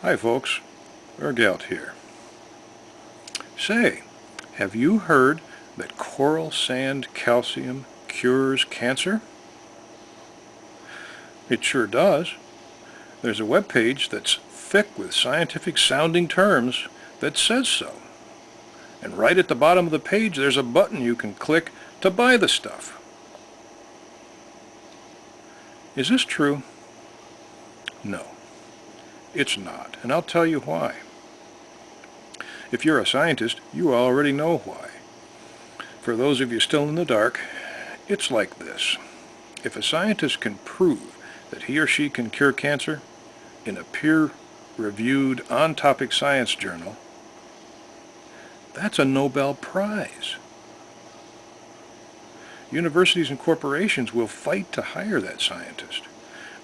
Hi folks, Ergelt here. Say, have you heard that coral sand calcium cures cancer? It sure does. There's a web page that's thick with scientific sounding terms that says so. And right at the bottom of the page there's a button you can click to buy the stuff. Is this true? No, it's not, and I'll tell you why. If you're a scientist, you already know why. For those of you still in the dark, it's like this. If a scientist can prove that he or she can cure cancer in a peer-reviewed, on-topic science journal, that's a Nobel Prize. Universities and corporations will fight to hire that scientist.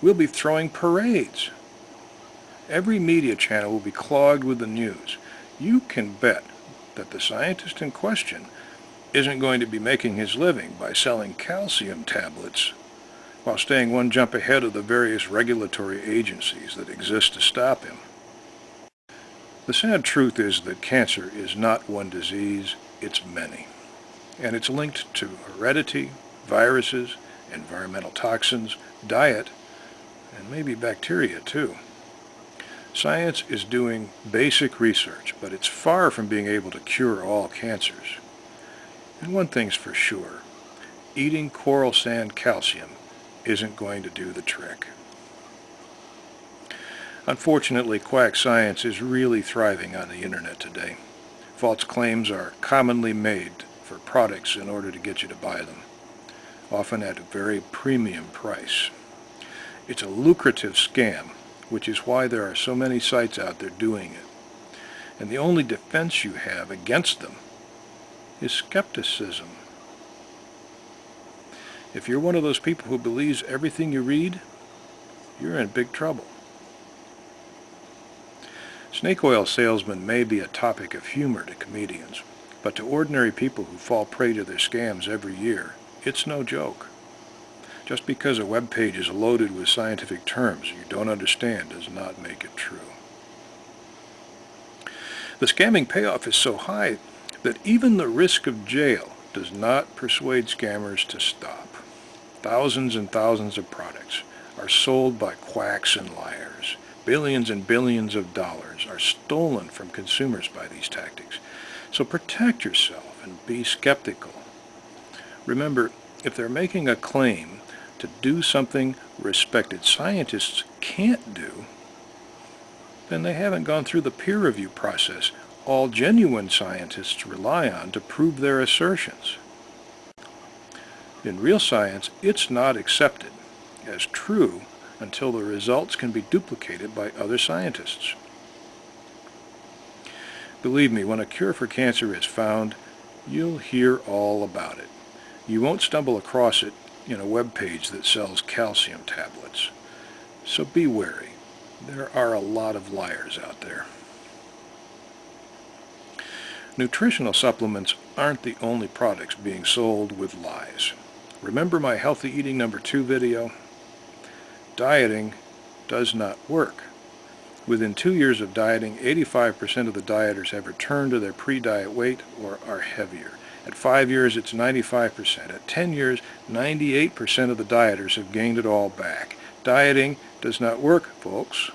We'll be throwing parades. Every media channel will be clogged with the news. You can bet that the scientist in question isn't going to be making his living by selling calcium tablets while staying one jump ahead of the various regulatory agencies that exist to stop him. The sad truth is that cancer is not one disease, it's many. And it's linked to heredity, viruses, environmental toxins, diet, and maybe bacteria too. Science is doing basic research, but it's far from being able to cure all cancers. And one thing's for sure, eating coral sand calcium isn't going to do the trick. Unfortunately, quack science is really thriving on the internet today. False claims are commonly made for products in order to get you to buy them, often at a very premium price. It's a lucrative scam, which is why there are so many sites out there doing it. And the only defense you have against them is skepticism. If you're one of those people who believes everything you read, you're in big trouble. Snake oil salesmen may be a topic of humor to comedians, but to ordinary people who fall prey to their scams every year, it's no joke. Just because a web page is loaded with scientific terms you don't understand does not make it true. The scamming payoff is so high that even the risk of jail does not persuade scammers to stop. Thousands and thousands of products are sold by quacks and liars. Billions and billions of dollars are stolen from consumers by these tactics. So protect yourself and be skeptical. Remember, if they're making a claim to do something respected scientists can't do, then they haven't gone through the peer review process all genuine scientists rely on to prove their assertions. In real science, it's not accepted as true until the results can be duplicated by other scientists. Believe me, when a cure for cancer is found, you'll hear all about it. You won't stumble across it in a web page that sells calcium tablets. So be wary. There are a lot of liars out there. Nutritional supplements aren't the only products being sold with lies. Remember my healthy eating number 2 video? Dieting does not work. Within 2 years of dieting, 85% of the dieters have returned to their pre-diet weight or are heavier. At 5 years, it's 95%. At 10 years, 98% of the dieters have gained it all back. Dieting does not work, folks.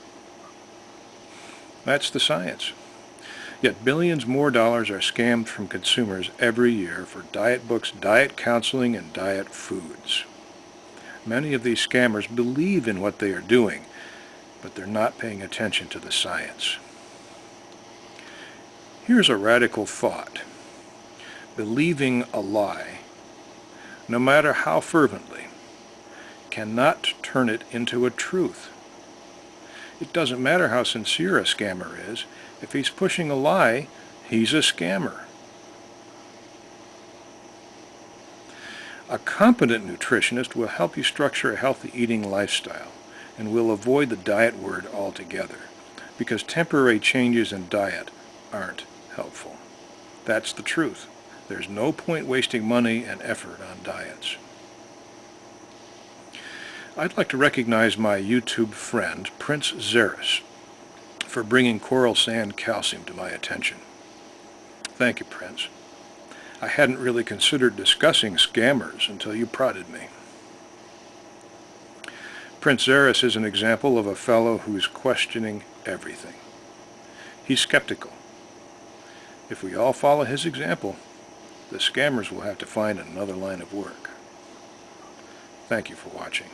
That's the science. Yet billions more dollars are scammed from consumers every year for diet books, diet counseling, and diet foods. Many of these scammers believe in what they are doing, but they're not paying attention to the science. Here's a radical thought. Believing a lie, no matter how fervently, cannot turn it into a truth. It doesn't matter how sincere a scammer is. If he's pushing a lie, he's a scammer. A competent nutritionist will help you structure a healthy eating lifestyle and will avoid the diet word altogether, because temporary changes in diet aren't helpful. That's the truth. There's no point wasting money and effort on diets. I'd like to recognize my YouTube friend, Prince Zeris, for bringing coral sand calcium to my attention. Thank you, Prince. I hadn't really considered discussing scammers until you prodded me. Prince Zeris is an example of a fellow who's questioning everything. He's skeptical. If we all follow his example, the scammers will have to find another line of work. Thank you for watching.